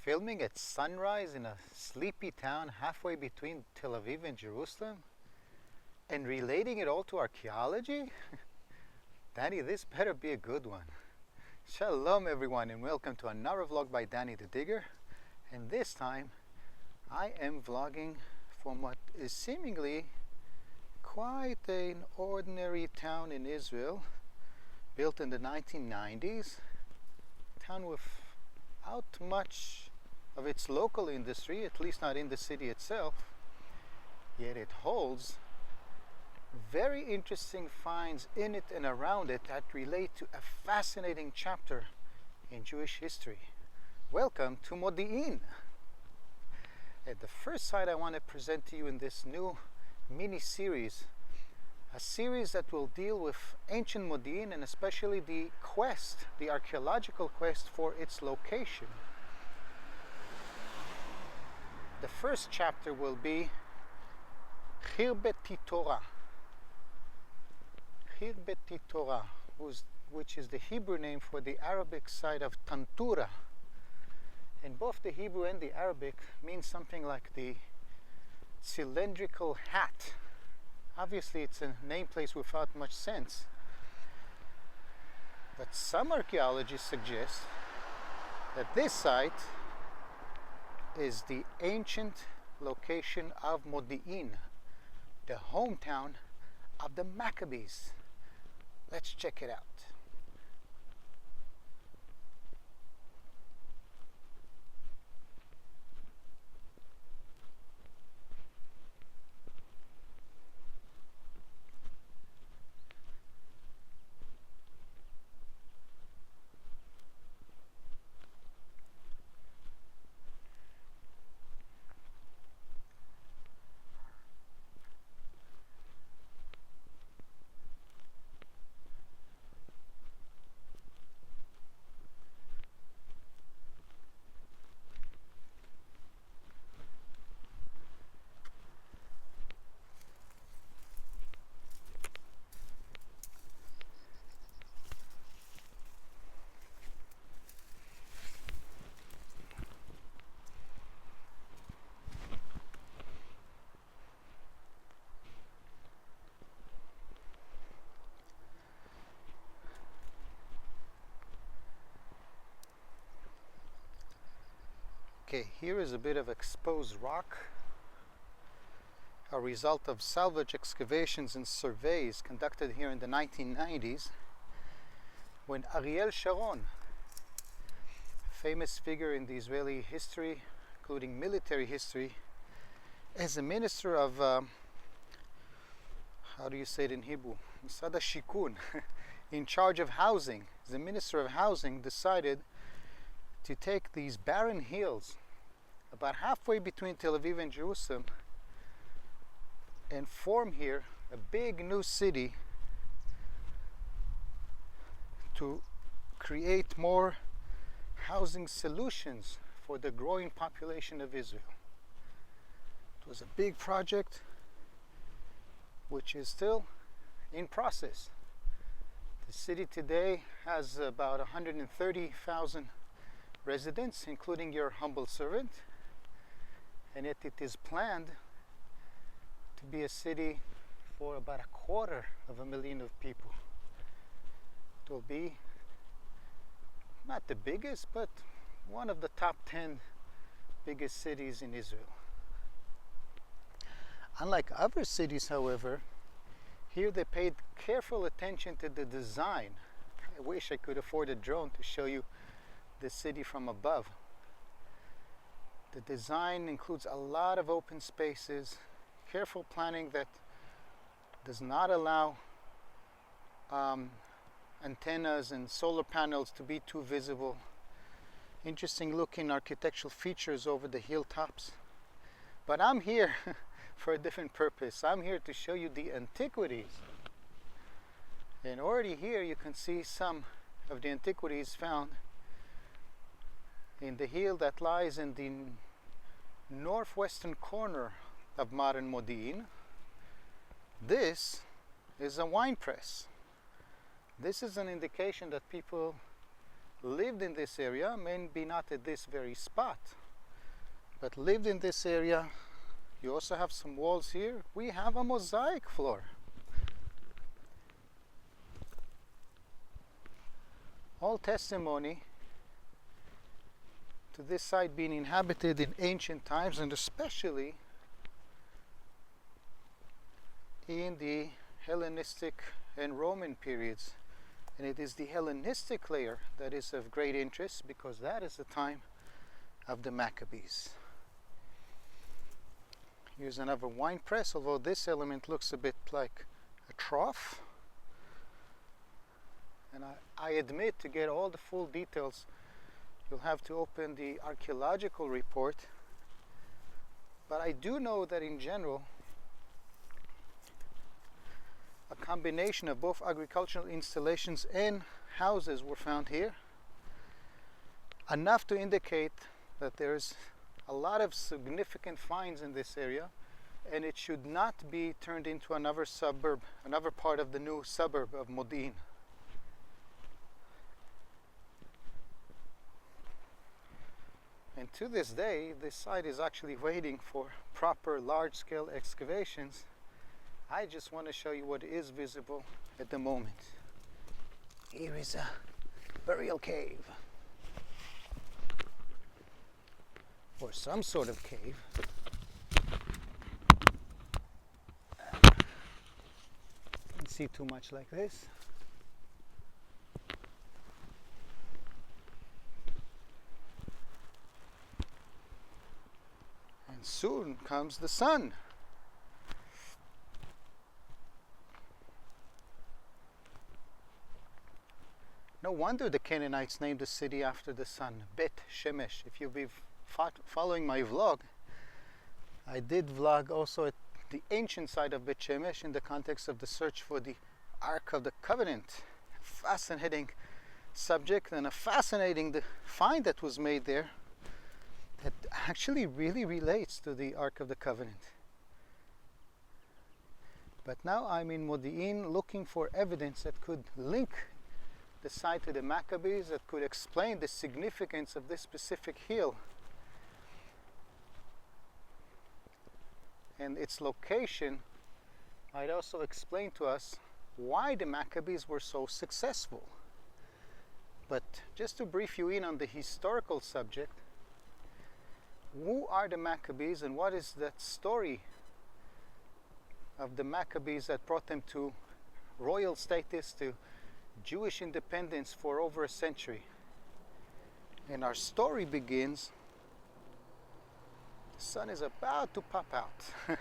filming at sunrise in a sleepy town halfway between Tel Aviv and Jerusalem and relating it all to archaeology? Danny, this better be a good one. Shalom everyone and welcome to another vlog by Danny the Digger, and this time I am vlogging from what is seemingly quite an ordinary town in Israel, built in the 1990s, a town without much of its local industry, at least not in the city itself, yet it holds very interesting finds in it and around it that relate to a fascinating chapter in Jewish history. Welcome to Modi'in. At the first site I want to present to you in this new mini-series, a series that will deal with ancient Modi'in and especially the quest, the archaeological quest for its location. The first chapter will be Khirbeti Torah. Khirbeti Torah, which is the Hebrew name for the Arabic side of Tantura. And both the Hebrew and the Arabic mean something like the cylindrical hat. Obviously it's a name place without much sense, but some archaeologists suggest that this site is the ancient location of Modi'in, the hometown of the Maccabees. Let's check it out. Okay, here is a bit of exposed rock, a result of salvage excavations and surveys conducted here in the 1990s, when Ariel Sharon, a famous figure in the Israeli history, including military history, as a minister of, how do you say it in Hebrew? Misad HaShikun, in charge of housing, the minister of housing decided to take these barren hills about halfway between Tel Aviv and Jerusalem and form here a big new city to create more housing solutions for the growing population of Israel. It was a big project which is still in process. The city today has about 130,000 residents, including your humble servant, and yet it is planned to be a city for about 250,000 people. It will be not the biggest, but one of the top 10 biggest cities in Israel. Unlike other cities, however, here they paid careful attention to the design. I wish I could afford a drone to show you the city from above. The design includes a lot of open spaces, careful planning that does not allow antennas and solar panels to be too visible. Interesting looking architectural features over the hilltops. But I'm here for a different purpose. I'm here to show you the antiquities. And already here you can see some of the antiquities found in the hill that lies in the northwestern corner of modern Modi'in. This is a wine press. This is an indication that people lived in this area, maybe not at this very spot, but lived in this area. You also have some walls here. We have a mosaic floor. All testimony to this site being inhabited in ancient times, and especially in the Hellenistic and Roman periods. And it is the Hellenistic layer that is of great interest, because that is the time of the Maccabees. Here's another wine press, although this element looks a bit like a trough. And I admit, to get all the full details, you'll have to open the archaeological report. But I do know that in general, a combination of both agricultural installations and houses were found here, enough to indicate that there's a lot of significant finds in this area, and it should not be turned into another suburb, another part of the new suburb of Modi'in. And to this day, this site is actually waiting for proper large-scale excavations. I just want to show you what is visible at the moment. Here is a burial cave, or some sort of cave. Can't see too much like this. And soon comes the sun. No wonder the Canaanites named the city after the sun, Bet Shemesh. If you've been following my vlog, I did vlog also at the ancient site of Bet Shemesh in the context of the search for the Ark of the Covenant. Fascinating subject, and a fascinating find that was made there that actually really relates to the Ark of the Covenant. But now I'm in Modi'in looking for evidence that could link the site to the Maccabees, that could explain the significance of this specific hill and its location. Might also explain to us why the Maccabees were so successful. But just to brief you in on the historical subject, who are the Maccabees and what is that story of the Maccabees that brought them to royal status, to Jewish independence for over a century? And our story begins. The sun is about to pop out.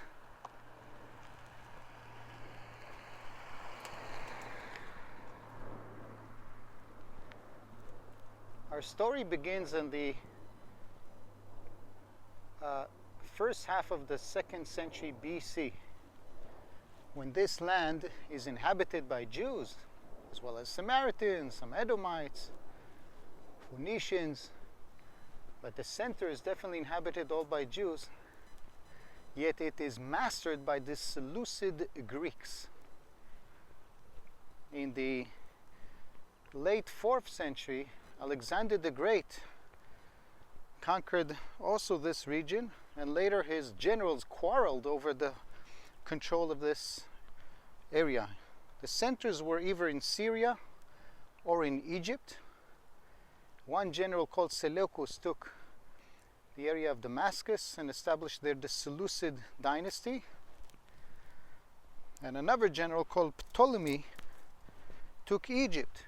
Our story begins in the first half of the 2nd century BC, when this land is inhabited by Jews, as well as Samaritans, some Edomites, Phoenicians, but the center is definitely inhabited all by Jews, yet it is mastered by the Seleucid Greeks. In the late 4th century, Alexander the Great conquered also this region, and later his generals quarreled over the control of this area. The centers were either in Syria or in Egypt. One general called Seleucus took the area of Damascus and established there the Seleucid dynasty. And another general called Ptolemy took Egypt.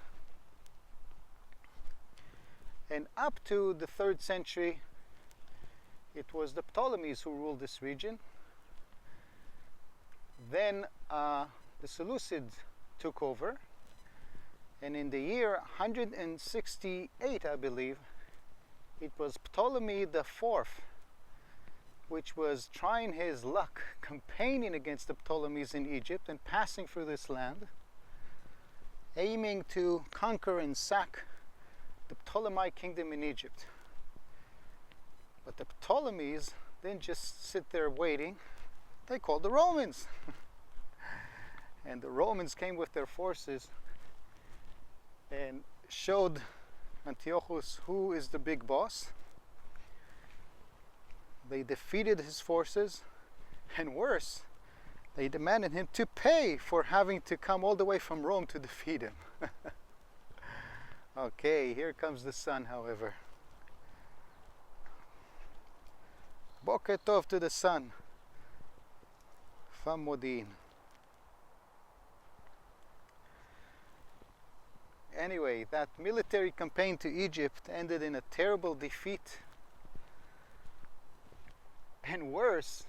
And up to the 3rd century, it was the Ptolemies who ruled this region. Then the Seleucids took over, and in the year 168, I believe, it was Ptolemy the Fourth, which was trying his luck, campaigning against the Ptolemies in Egypt and passing through this land, aiming to conquer and sack the Ptolemaic kingdom in Egypt. But the Ptolemies didn't just sit there waiting. They called the Romans. And the Romans came with their forces and showed Antiochus, who is the big boss. They defeated his forces, and worse, they demanded him to pay for having to come all the way from Rome to defeat him. Okay, here comes the sun, however. Boker Tov to the sun. Fam Modin. Anyway, that military campaign to Egypt ended in a terrible defeat. And worse,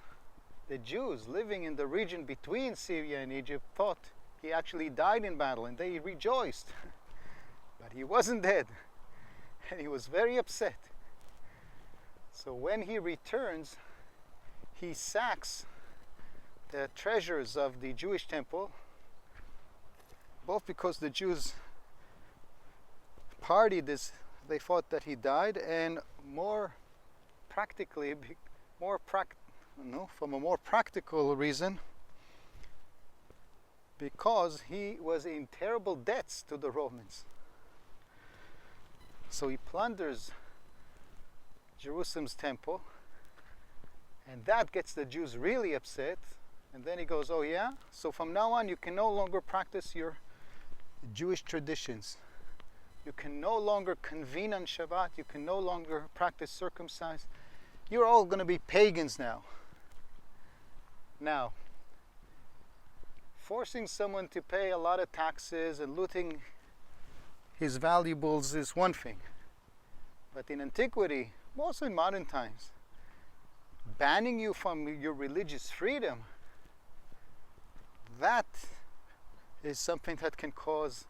the Jews living in the region between Syria and Egypt thought he actually died in battle, and they rejoiced. But he wasn't dead, and he was very upset. So when he returns, he sacks the treasures of the Jewish temple, both because the Jews partied this, they thought that he died, and more practically, from a more practical reason, because he was in terrible debts to the Romans. So he plunders Jerusalem's temple, and that gets the Jews really upset. And then he goes, oh yeah, so from now on you can no longer practice your Jewish traditions. You can no longer convene on Shabbat. You can no longer practice circumcise. You're all going to be pagans now. Now, forcing someone to pay a lot of taxes and looting his valuables is one thing. But in antiquity, also in modern times, banning you from your religious freedom, that is something that can cause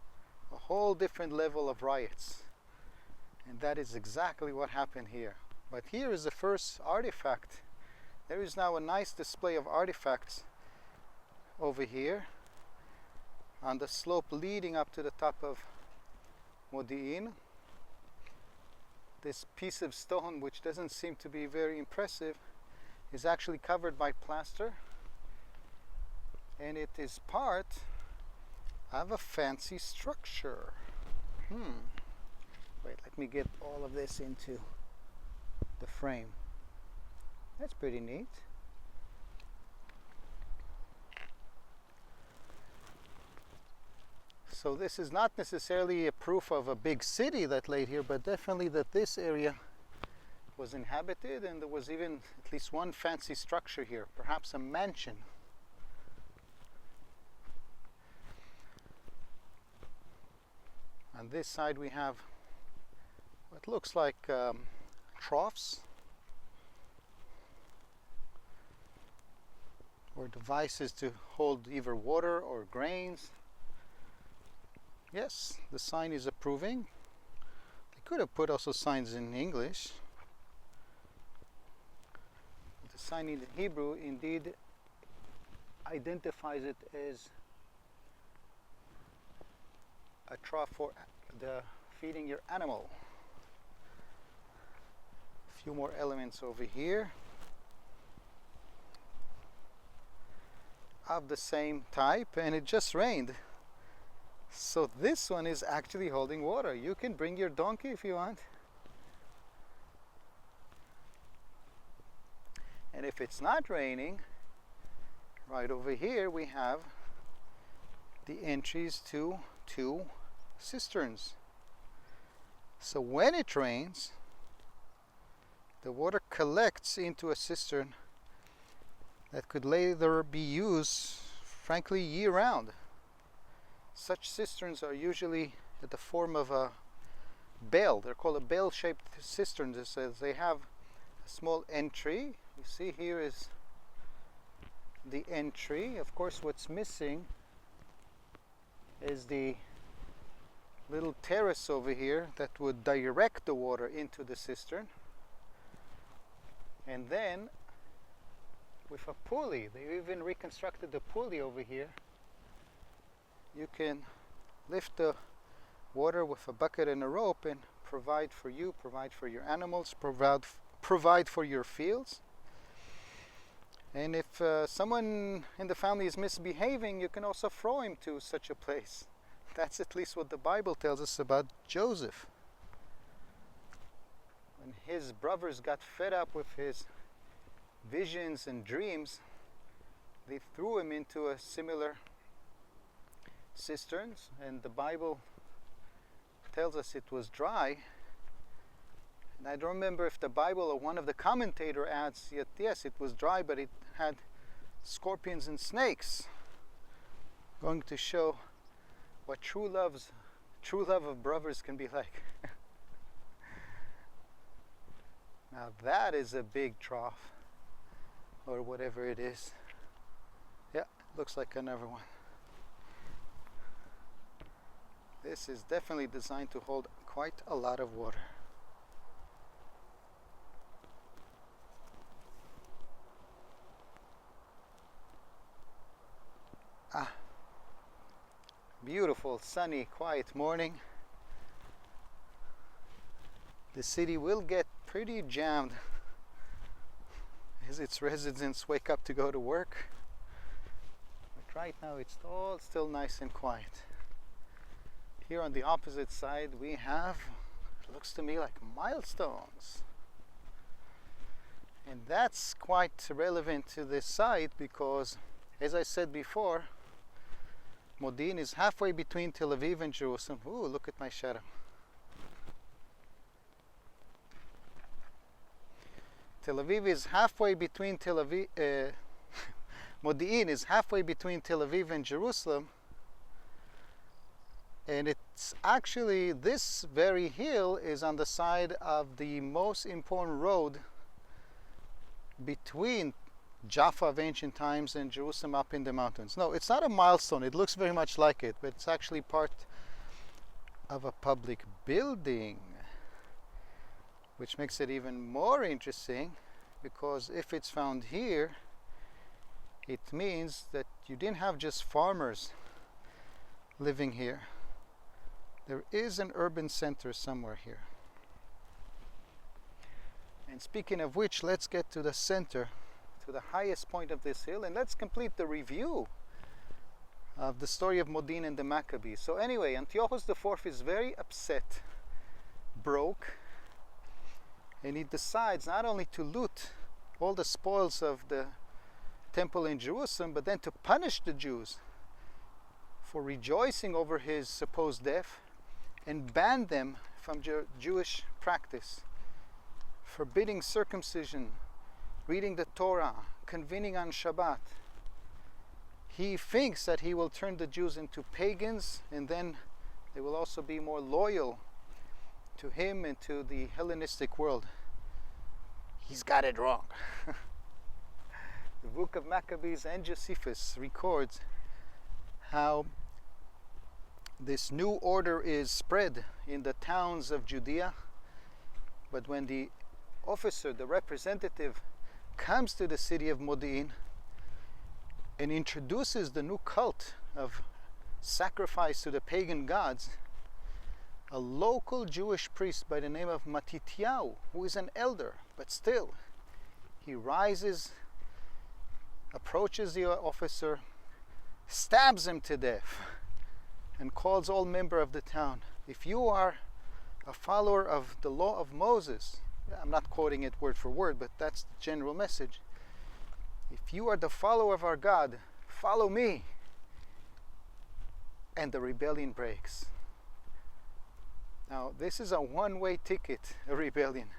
a whole different level of riots. And that is exactly what happened here. But here is the first artifact. There is now a nice display of artifacts over here on the slope leading up to the top of Modi'in. This piece of stone, which doesn't seem to be very impressive, is actually covered by plaster, and it is part of a fancy structure. Wait, let me get all of this into the frame. That's pretty neat. So this is not necessarily a proof of a big city that laid here, but definitely that this area was inhabited, and there was even at least one fancy structure here, perhaps a mansion. On this side we have what looks like troughs or devices to hold either water or grains. Yes, the sign is approving. They could have put also signs in English. The sign in Hebrew indeed identifies it as a trough for feeding your animal. A few more elements over here of the same type, and it just rained. So this one is actually holding water. You can bring your donkey if you want. And if it's not raining, right over here we have the entries to two cisterns. So when it rains, the water collects into a cistern that could later be used, frankly, year-round. Such cisterns are usually in the form of a bell. They're called a bell-shaped cistern. They have a small entry. You see here is the entry. Of course, what's missing is the little terrace over here that would direct the water into the cistern. And then with a pulley, they even reconstructed the pulley over here. You can lift the water with a bucket and a rope and provide for you, provide for your animals, provide for your fields. And if someone in the family is misbehaving, you can also throw him to such a place. That's at least what the Bible tells us about Joseph. when his brothers got fed up with his visions and dreams, they threw him into a similar cisterns, and the Bible tells us it was dry. And I don't remember if the Bible or one of the commentator adds, yet yes, it was dry, but it had scorpions and snakes, going to show what true love of brothers can be like. Now that is a big trough, or whatever it is. Yeah, looks like another one. This is definitely designed to hold quite a lot of water. Beautiful, sunny, quiet morning. The city will get pretty jammed as its residents wake up to go to work. But right now it's all still nice and quiet. Here on the opposite side we have, it looks to me like milestones. And that's quite relevant to this site because, as I said before, Modi'in is halfway between Tel Aviv and Jerusalem. Ooh, look at my shadow. Tel Aviv is halfway between Modi'in is halfway between Tel Aviv and Jerusalem. And it's actually, this very hill is on the side of the most important road between Jaffa of ancient times and Jerusalem up in the mountains. No, it's not a milestone. It looks very much like it, but it's actually part of a public building, which makes it even more interesting, because if it's found here, it means that you didn't have just farmers living here. There is an urban center somewhere here. And speaking of which, let's get to the center, to the highest point of this hill, and let's complete the review of the story of Modi'in and the Maccabees. So anyway, Antiochus IV is very upset, broke, and he decides not only to loot all the spoils of the temple in Jerusalem, but then to punish the Jews for rejoicing over his supposed death and ban them from Jewish practice, forbidding circumcision, reading the Torah, convening on Shabbat. He thinks that he will turn the Jews into pagans, and then they will also be more loyal to him and to the Hellenistic world. He's got it wrong. The book of Maccabees and Josephus records how this new order is spread in the towns of Judea, but when the officer, the representative, comes to the city of Modi'in and introduces the new cult of sacrifice to the pagan gods, a local Jewish priest by the name of Matityahu, who is an elder, but still, he rises, approaches the officer, stabs him to death, and calls all members of the town, if you are a follower of the law of Moses, I'm not quoting it word for word, but that's the general message. If you are the follower of our God, follow me. And the rebellion breaks. Now, this is a one-way ticket, a rebellion.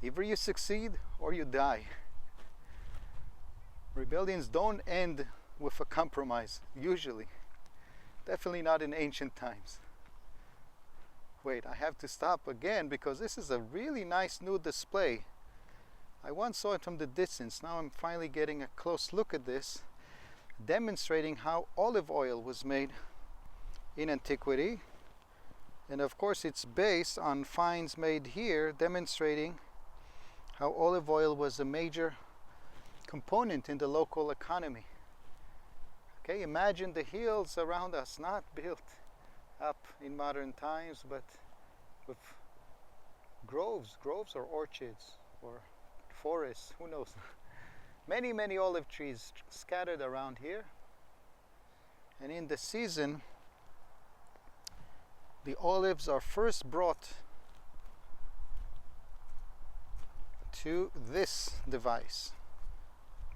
Either you succeed or you die. Rebellions don't end with a compromise, usually. Definitely not in ancient times. Wait, I have to stop again because this is a really nice new display. I once saw it from the distance. Now I'm finally getting a close look at this, demonstrating how olive oil was made in antiquity. And of course it's based on finds made here, demonstrating how olive oil was a major component in the local economy. Okay, imagine the hills around us, not built up in modern times, but with groves or orchards or forests, who knows. Many olive trees scattered around here. And in the season, the olives are first brought to this device.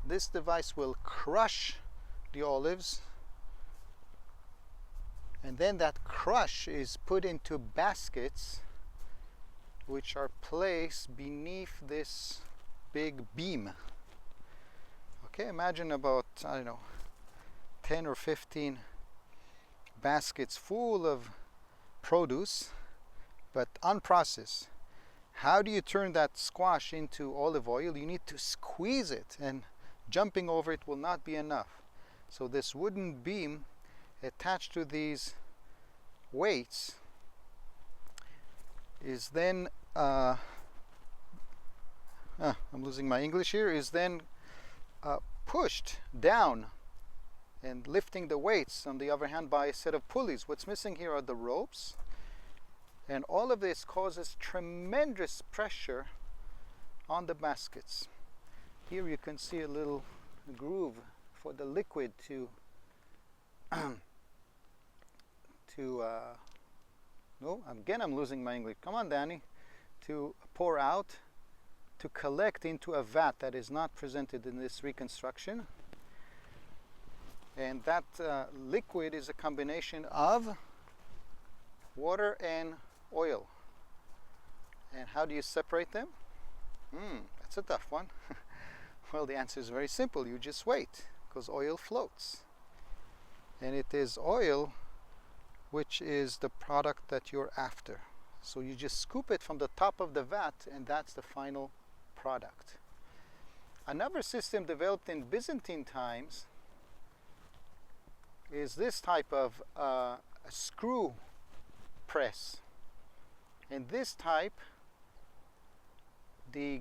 This device will crush the olives, and then that crush is put into baskets which are placed beneath this big beam. Okay, imagine about, I don't know, 10 or 15 baskets full of produce, but unprocessed. How do you turn that squash into olive oil? You need to squeeze it, and jumping over it will not be enough. So this wooden beam attached to these weights is then I'm losing my English here, is then pushed down and lifting the weights on the other hand by a set of pulleys. What's missing here are the ropes, and all of this causes tremendous pressure on the baskets. Here you can see a little groove for the liquid to no, again I'm losing my English. Come on, Danny. To pour out, to collect into a vat that is not presented in this reconstruction. And that liquid is a combination of water and oil. And how do you separate them? That's a tough one. Well, the answer is very simple. You just wait, because oil floats. And it is oil which is the product that you're after. So you just scoop it from the top of the vat, and that's the final product. Another system developed in Byzantine times is this type of a screw press. In this type, the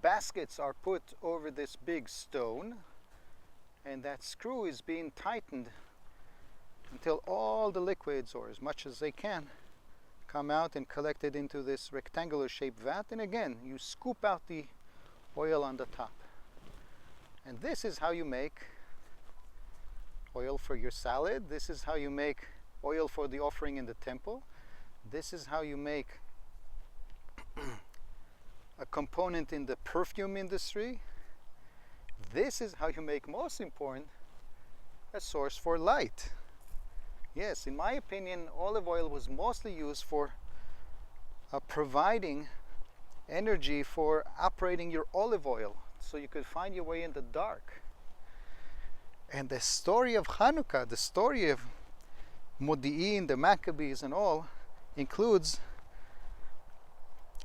baskets are put over this big stone, and that screw is being tightened until all the liquids, or as much as they can, come out and collected into this rectangular shaped vat. And again, you scoop out the oil on the top. And this is how you make oil for your salad. This is how you make oil for the offering in the temple. This is how you make a component in the perfume industry. This is how you make, most important, a source for light. Yes, in my opinion, olive oil was mostly used for providing energy for operating your olive oil, so you could find your way in the dark. And the story of Hanukkah, the story of Modi'in, the Maccabees and all, includes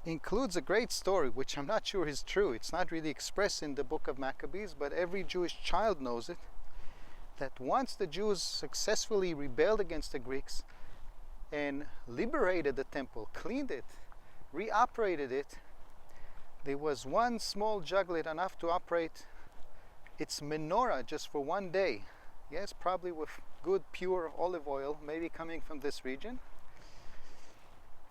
a great story, which I'm not sure is true. It's not really expressed in the book of Maccabees, but every Jewish child knows it, that once the Jews successfully rebelled against the Greeks and liberated the temple, cleaned it, reoperated it, there was one small juglet enough to operate its menorah just for one day. Yes, probably with good pure olive oil, maybe coming from this region.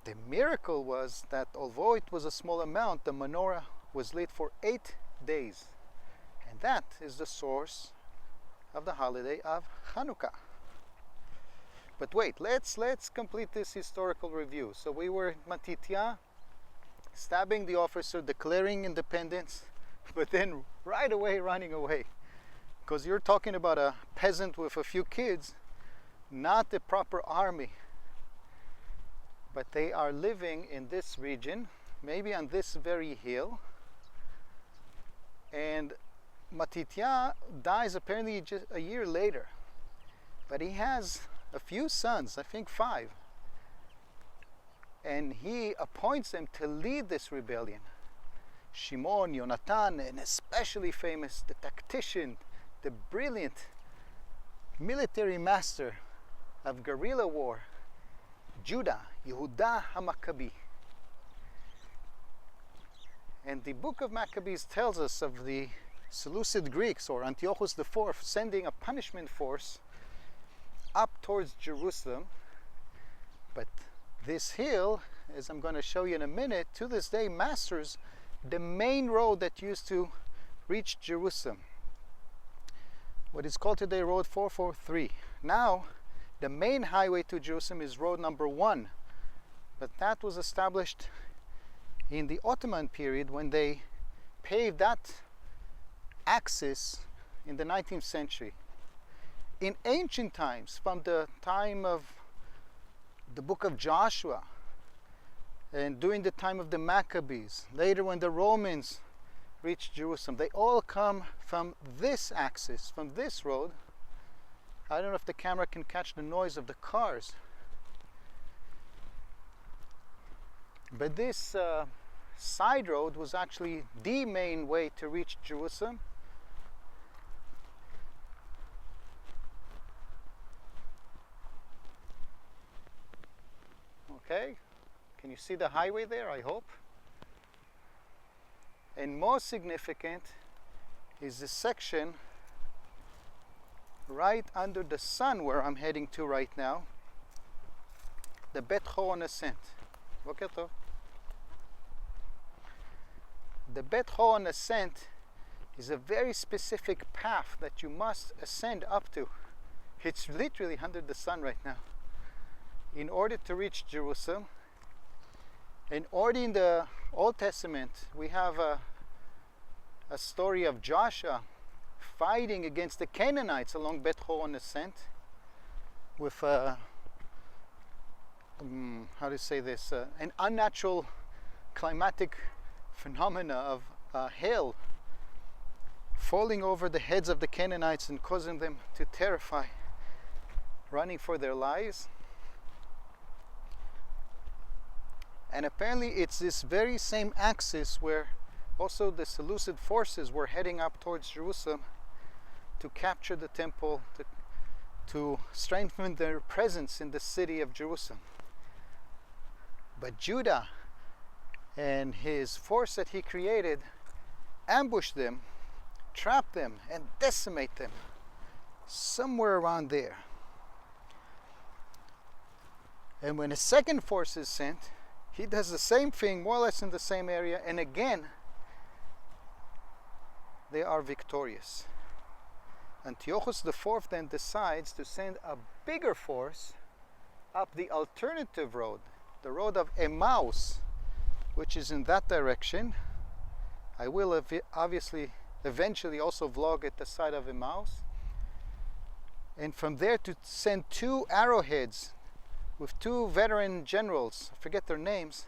The miracle was that although it was a small amount, the menorah was lit for 8 days. And that is the source of the holiday of Hanukkah. But wait, let's complete this historical review. So we were at Matitya, stabbing the officer, declaring independence, but then right away running away. Because you're talking about a peasant with a few kids, not a proper army. But they are living in this region, maybe on this very hill. And Matitya dies apparently just a year later. But he has a few sons, I think 5. And he appoints them to lead this rebellion. Shimon, Yonatan, and especially famous, the tactician, the brilliant military master of guerrilla war, Judah, Yehuda HaMaccabi. And the book of Maccabees tells us of the Seleucid Greeks, or Antiochus IV, sending a punishment force up towards Jerusalem. But this hill, as I'm going to show you in a minute, to this day masters the main road that used to reach Jerusalem. What is called today Road 443. Now, the main highway to Jerusalem is road number 1. But that was established in the Ottoman period when they paved that axis in the 19th century. In ancient times, from the time of the book of Joshua, and during the time of the Maccabees, later when the Romans reached Jerusalem, they all come from this axis, from this road. I don't know if the camera can catch the noise of the cars, but this side road was actually the main way to reach Jerusalem. Okay, can you see the highway there? I hope. And most significant is the section right under the sun where I'm heading to right now, the Bet Horon ascent. Boker tov. The Bet Horon ascent is a very specific path that you must ascend up to. It's literally under the sun right now. In order to reach Jerusalem, and already in the Old Testament, we have a story of Joshua fighting against the Canaanites along Bet Horon ascent with how to say this, an unnatural climatic phenomena of hail falling over the heads of the Canaanites and causing them to terrify, running for their lives. And apparently it's this very same axis where also the Seleucid forces were heading up towards Jerusalem to capture the temple, to strengthen their presence in the city of Jerusalem. But Judah and his force that he created ambushed them, trapped them, and decimate them somewhere around there. And when a second force is sent, he does the same thing, more or less in the same area, and again, they are victorious. Antiochus IV then decides to send a bigger force up the alternative road, the road of Emmaus, which is in that direction. I will obviously eventually also vlog at the side of Emmaus. And from there to send 2 arrowheads with 2 veteran generals, I forget their names,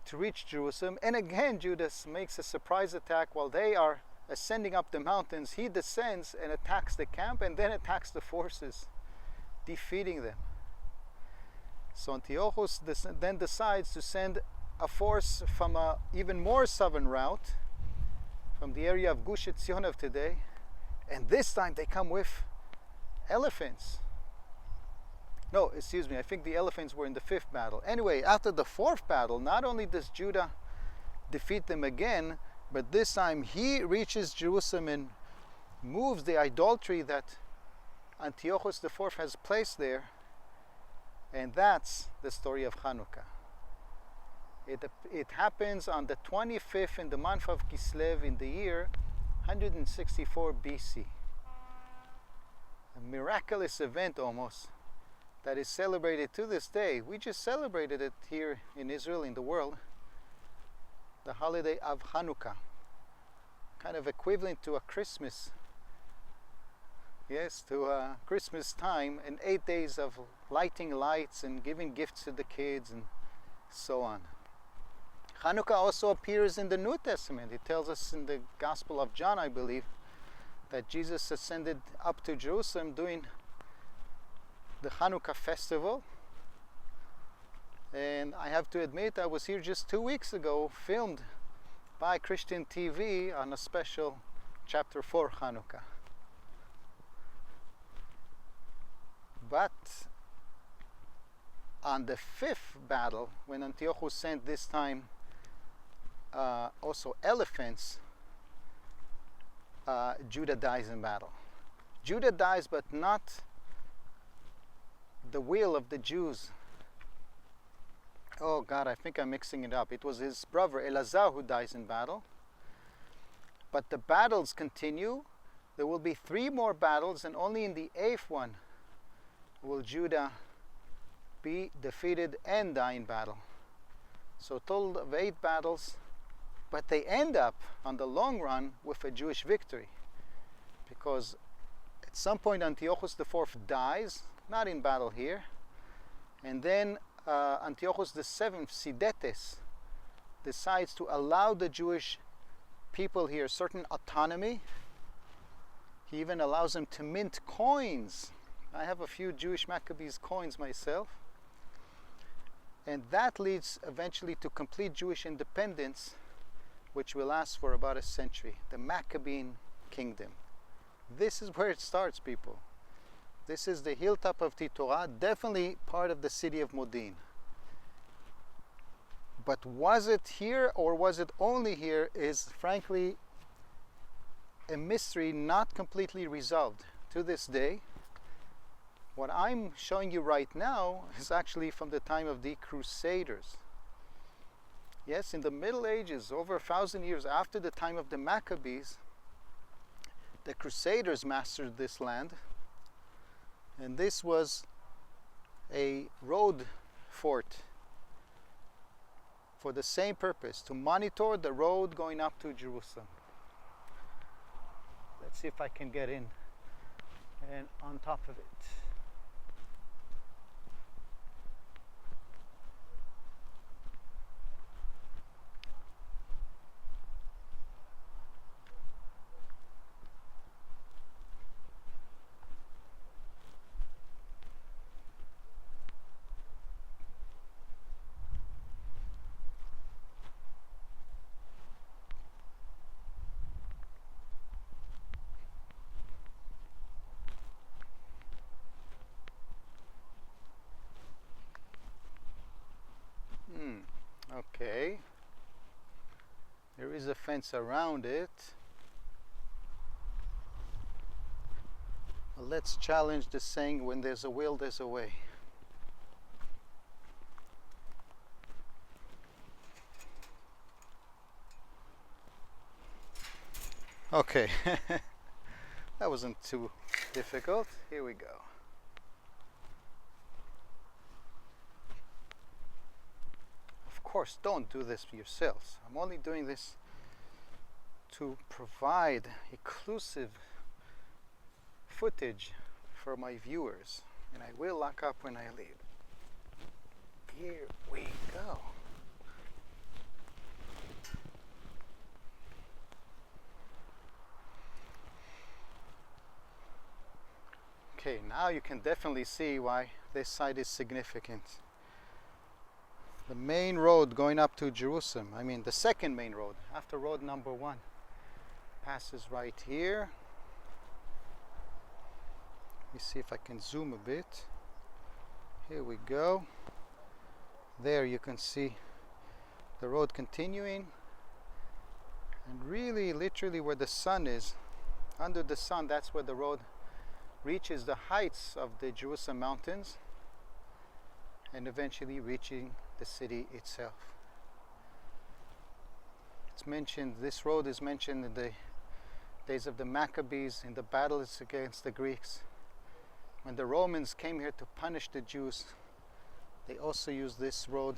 to reach Jerusalem. And again, Judas makes a surprise attack while they are ascending up the mountains. He descends and attacks the camp and then attacks the forces, defeating them. So Antiochus then decides to send a force from a even more southern route, from the area of Gush Etzion of today, and this time they come with elephants. No, excuse me, I think the elephants were in the 5th battle. Anyway, after the 4th battle, not only does Judah defeat them again, but this time he reaches Jerusalem and moves the idolatry that Antiochus IV has placed there. And that's the story of Hanukkah. It happens on the 25th in the month of Kislev in the year 164 BC. A miraculous event almost that is celebrated to this day. We just celebrated it here in Israel, in the world. The holiday of Hanukkah, kind of equivalent to a Christmas. Yes, to a Christmas time, and 8 days of lighting lights and giving gifts to the kids and so on. Hanukkah also appears in the New Testament. It tells us in the Gospel of John, I believe, that Jesus ascended up to Jerusalem during the Hanukkah festival. And I have to admit, I was here just 2 weeks ago, filmed by Christian TV on a special chapter 4 Hanukkah. But on the 5th battle, when Antiochus sent this time also elephants, Judah dies in battle. Judah dies, but not the will of the Jews. Oh God, I think I'm mixing it up. It was his brother Elazar who dies in battle. But the battles continue. There will be 3 more battles, and only in the 8th one will Judah be defeated and die in battle. So a total of 8 battles, but they end up on the long run with a Jewish victory, because at some point Antiochus IV dies, not in battle here, and then Antiochus VII, Sidetes, decides to allow the Jewish people here certain autonomy. He even allows them to mint coins. I have a few Jewish Maccabees coins myself. And that leads eventually to complete Jewish independence, which will last for about a century. The Maccabean kingdom. This is where it starts, people. This is the hilltop of Titorah, definitely part of the city of Modin. But was it here or was it only here is frankly a mystery not completely resolved to this day. What I'm showing you right now is actually from the time of the Crusaders. Yes, in the Middle Ages, over 1,000 years after the time of the Maccabees, the Crusaders mastered this land, and this was a road fort for the same purpose, to monitor the road going up to Jerusalem. Let's see if I can get in and on top of it. Okay, there is a fence around it. Well, let's challenge the saying, when there's a will, there's a way. Okay, that wasn't too difficult. Here we go. Of course, don't do this yourselves. I'm only doing this to provide exclusive footage for my viewers, and I will lock up when I leave. Here we go. Okay, now you can definitely see why this site is significant. The main road going up to Jerusalem, I mean the second main road after road number 1, passes right here. Let me see if I can zoom a bit. Here we go. There you can see the road continuing, and really literally where the sun is, under the sun, that's where the road reaches the heights of the Jerusalem mountains and eventually reaching the city itself. It's mentioned, this road is mentioned in the days of the Maccabees, in the battles against the Greeks. When the Romans came here to punish the Jews, they also used this road.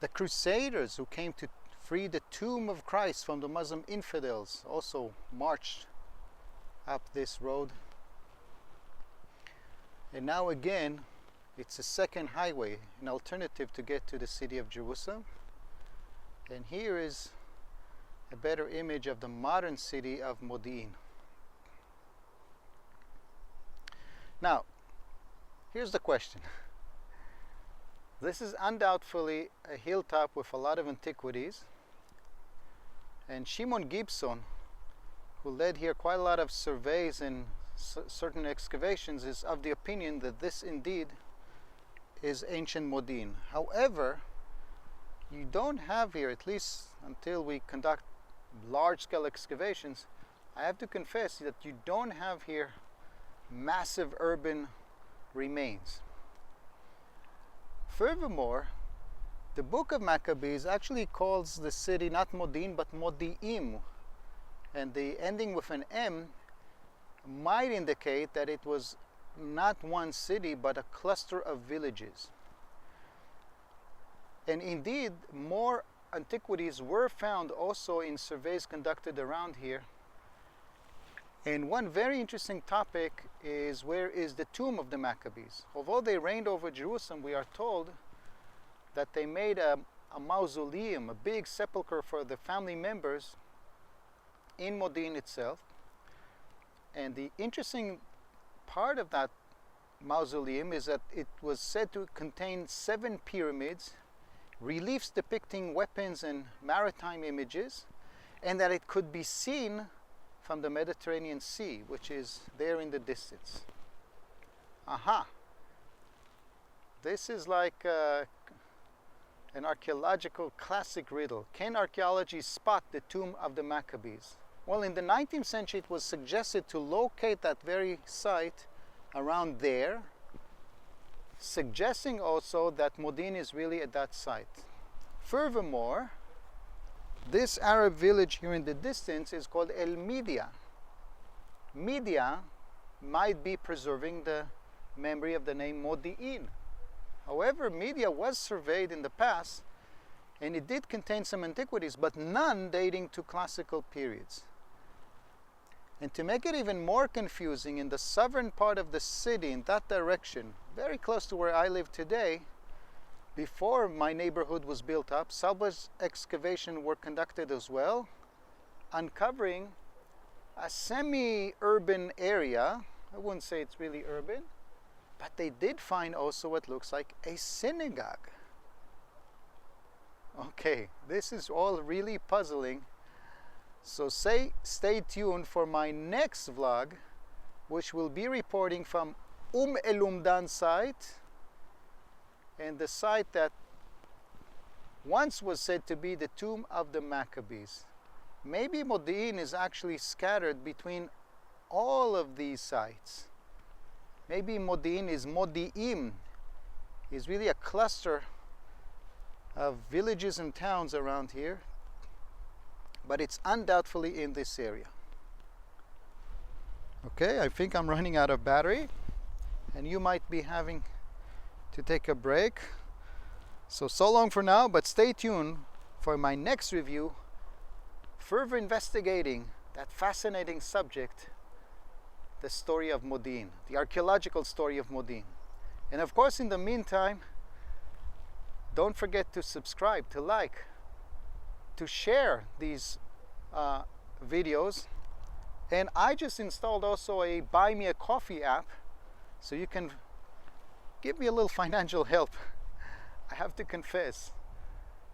The Crusaders, who came to free the tomb of Christ from the Muslim infidels, also marched up this road. And now again, it's a second highway, an alternative to get to the city of Jerusalem. And here is a better image of the modern city of Modin. Now, here's the question. This is undoubtedly a hilltop with a lot of antiquities. And Shimon Gibson, who led here quite a lot of surveys and certain excavations, is of the opinion that this indeed is ancient Modin. However, you don't have here, at least until we conduct large-scale excavations, I have to confess that you don't have here massive urban remains. Furthermore, the book of Maccabees actually calls the city not Modin but Modi'im, and the ending with an M might indicate that it was not one city but a cluster of villages. And indeed, more antiquities were found also in surveys conducted around here. And one very interesting topic is, where is the tomb of the Maccabees? Although they reigned over Jerusalem, we are told that they made a mausoleum, a big sepulcher for the family members in Modi'in itself. And the interesting part of that mausoleum is that it was said to contain 7 pyramids, reliefs depicting weapons and maritime images, and that it could be seen from the Mediterranean Sea, which is there in the distance. Aha! This is like an archaeological classic riddle. Can archaeology spot the tomb of the Maccabees? Well, in the 19th century it was suggested to locate that very site around there, suggesting also that Modi'in is really at that site. Furthermore, this Arab village here in the distance is called El Midia. Midia might be preserving the memory of the name Modi'in. However, Midia was surveyed in the past, and it did contain some antiquities, but none dating to classical periods. And to make it even more confusing, in the southern part of the city, in that direction, very close to where I live today, before my neighborhood was built up, salvage excavations were conducted as well, uncovering a semi-urban area. I wouldn't say it's really urban, but they did find also what looks like a synagogue. Okay, this is all really puzzling. So stay tuned for my next vlog, which will be reporting from El Umdan site, and the site that once was said to be the tomb of the Maccabees. Maybe Modi'in is actually scattered between all of these sites. Maybe Modi'in is Modi'im, is really a cluster of villages and towns around here, but it's undoubtedly in this area. Okay, I think I'm running out of battery, and you might be having to take a break. So long for now, but stay tuned for my next review, further investigating that fascinating subject, the story of Modi'in, the archaeological story of Modi'in. And of course, in the meantime, don't forget to subscribe, to like, to share these videos. And I just installed also a Buy Me a Coffee app, so you can give me a little financial help. I have to confess,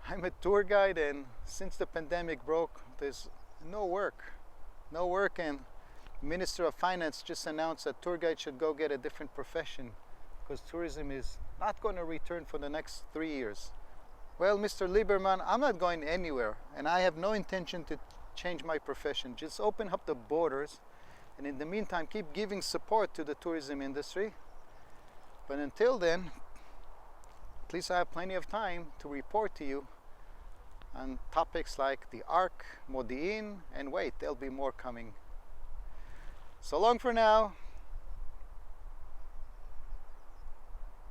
I'm a tour guide, and since the pandemic broke, there's no work, and Minister of Finance just announced that tour guides should go get a different profession because tourism is not going to return for the next 3 years. Well, Mr. Lieberman, I'm not going anywhere, and I have no intention to change my profession. Just open up the borders, and in the meantime, keep giving support to the tourism industry. But until then, at least I have plenty of time to report to you on topics like the Ark, Modi'in, and wait, there'll be more coming. So long for now.